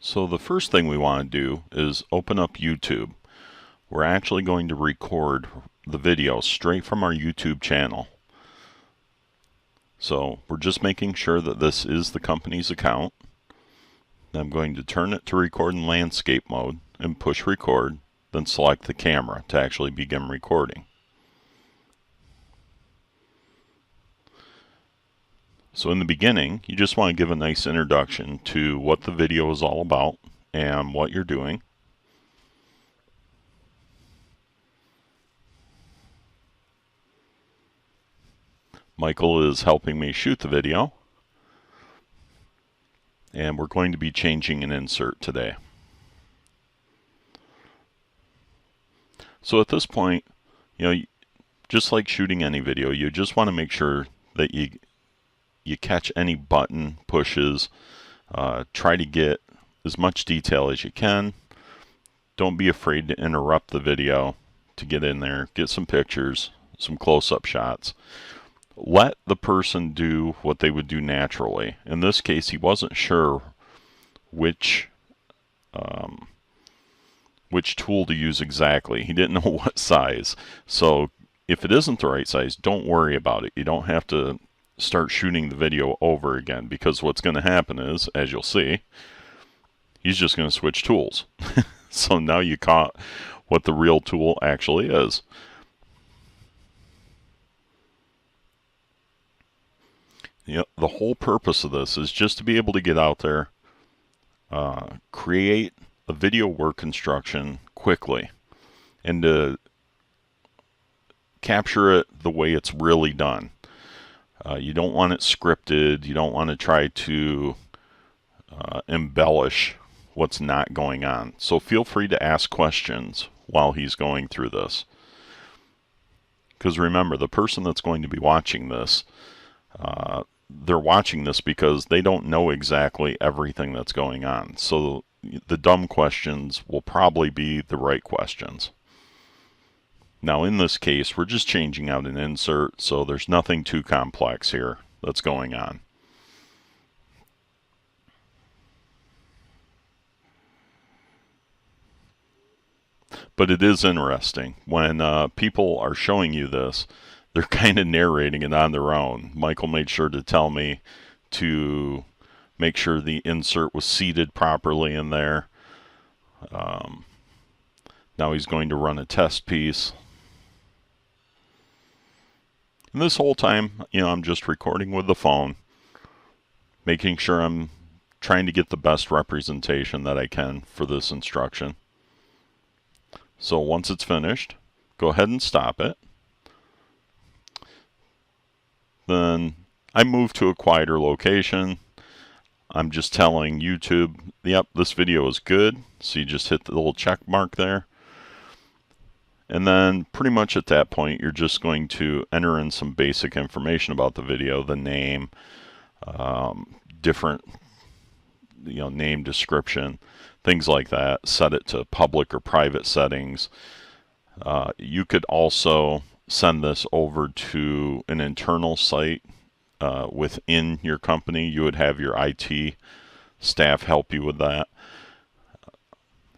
So the first thing we want to do is open up YouTube. We're actually going to record the video straight from our YouTube channel. So we're just making sure that this is the company's account. I'm going to turn it to record in landscape mode and push record, then select the camera to actually begin recording. So in the beginning, you just want to give a nice introduction to what the video is all about and what you're doing. Michael is helping me shoot the video, and we're going to be changing an insert today. So at this point, just like shooting any video, you just want to make sure that you catch any button pushes. Try to get as much detail as you can. Don't be afraid to interrupt the video to get in there, get some pictures, some close-up shots. Let the person do what they would do naturally. In this case, he wasn't sure which tool to use exactly. He didn't know what size. So if it isn't the right size, don't worry about it. You don't have to start shooting the video over again, because what's going to happen is, as you'll see, he's just going to switch tools. So now you caught what the real tool actually is. The whole purpose of this is just to be able to get out there, create a video work instruction quickly, and to capture it the way it's really done. You don't want it scripted. You don't want to try to embellish what's not going on. So feel free to ask questions while he's going through this. Because remember, the person that's going to be watching this, they're watching this because they don't know exactly everything that's going on. So the dumb questions will probably be the right questions. Now in this case, we're just changing out an insert, so there's nothing too complex here that's going on. But it is interesting. When people are showing you this, they're kind of narrating it on their own. Michael made sure to tell me to make sure the insert was seated properly in there. Now he's going to run a test piece. And this whole time, I'm just recording with the phone, making sure I'm trying to get the best representation that I can for this instruction. So once it's finished, go ahead and stop it. Then I move to a quieter location. I'm just telling YouTube, yep, this video is good. So you just hit the little check mark there. And then pretty much at that point, you're just going to enter in some basic information about the video, the name, different name description, things like that. Set it to public or private settings. You could also send this over to an internal site within your company. You would have your IT staff help you with that.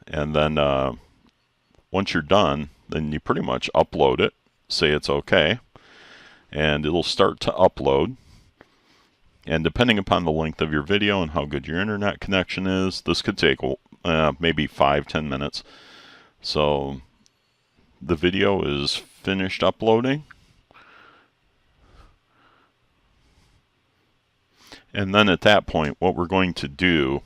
And then once you're done, then you pretty much upload it, say it's okay, and it'll start to upload. And depending upon the length of your video and how good your internet connection is, this could take maybe 5-10 minutes. So the video is finished uploading. And then at that point, what we're going to do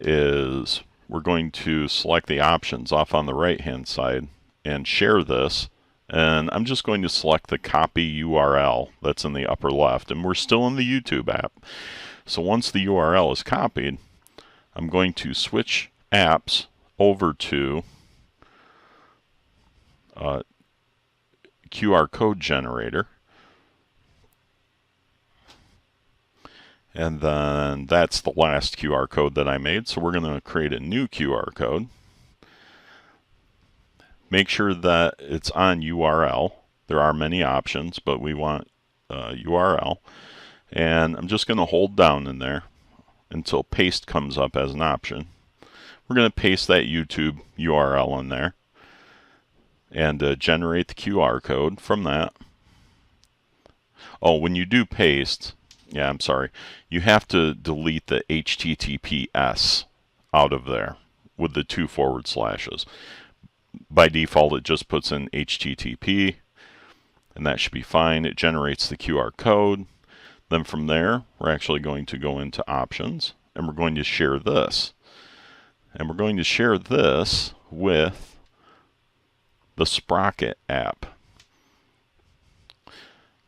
is we're going to select the options off on the right hand side and share this. And I'm just going to select the copy URL that's in the upper left, and we're still in the YouTube app. So once the URL is copied, I'm going to switch apps over to QR code generator. And then that's the last QR code that I made. So we're going to create a new QR code. Make sure that it's on URL. There are many options, but we want URL. And I'm just going to hold down in there until paste comes up as an option. We're going to paste that YouTube URL in there and generate the QR code from that. Oh, when you do paste, yeah, I'm sorry, you have to delete the HTTPS out of there with the 2 forward slashes. By default, it just puts in HTTP, and that should be fine. It generates the QR code. Then from there, we're actually going to go into options, and we're going to share this. And we're going to share this with the Sprocket app.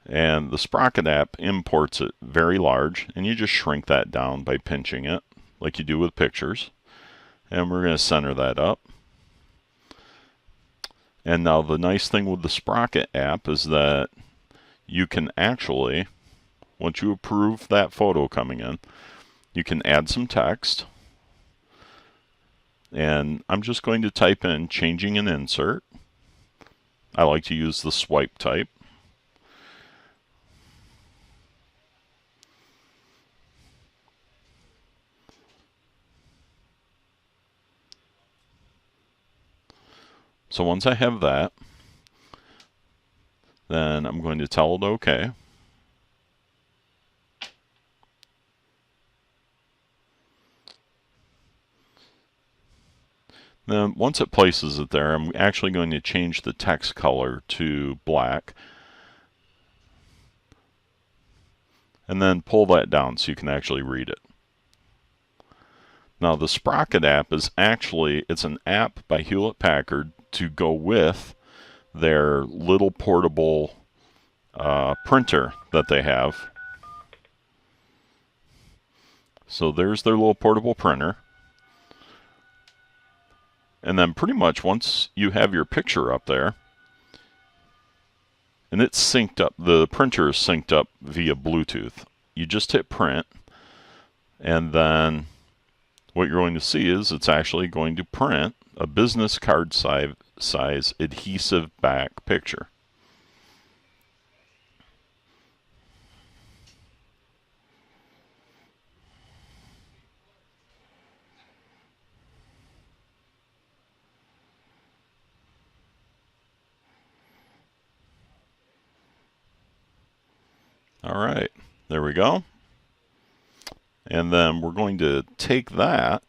And the Sprocket app imports it very large, and you just shrink that down by pinching it, like you do with pictures. And we're going to center that up. And now the nice thing with the Sprocket app is that you can actually, once you approve that photo coming in, you can add some text. And I'm just going to type in changing an insert. I like to use the swipe type. So once I have that, then I'm going to tell it OK. Then once it places it there, I'm actually going to change the text color to black. And then pull that down so you can actually read it. Now the Sprocket app is actually, it's an app by Hewlett-Packard to go with their little portable printer that they have. So there's their little portable printer. And then pretty much once you have your picture up there, and it's synced up, the printer is synced up via Bluetooth. You just hit print, and then what you're going to see is it's actually going to print a business card size adhesive back picture. All right, there we go. And then we're going to take that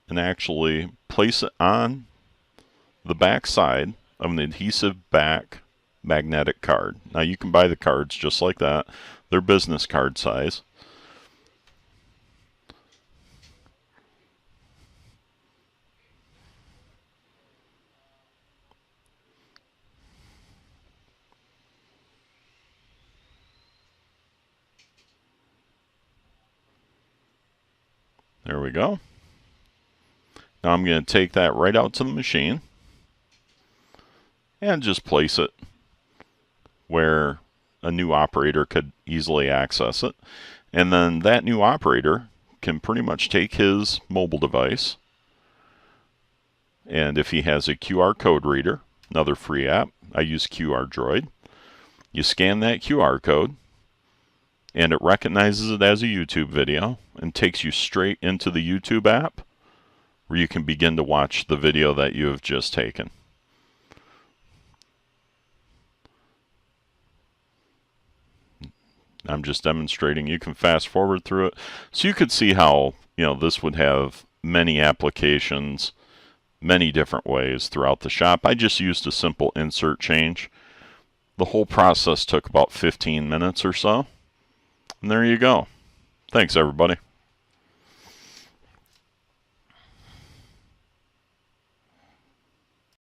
and actually place it on the back side of an adhesive back magnetic card. Now you can buy the cards just like that. They're business card size. There we go. Now I'm going to take that right out to the machine and just place it where a new operator could easily access it. And then that new operator can pretty much take his mobile device, and if he has a QR code reader, another free app, I use QR Droid, you scan that QR code, and it recognizes it as a YouTube video and takes you straight into the YouTube app where you can begin to watch the video that you have just taken. I'm just demonstrating. You can fast forward through it. So you could see how, this would have many applications, many different ways throughout the shop. I just used a simple insert change. The whole process took about 15 minutes or so. And there you go. Thanks, everybody.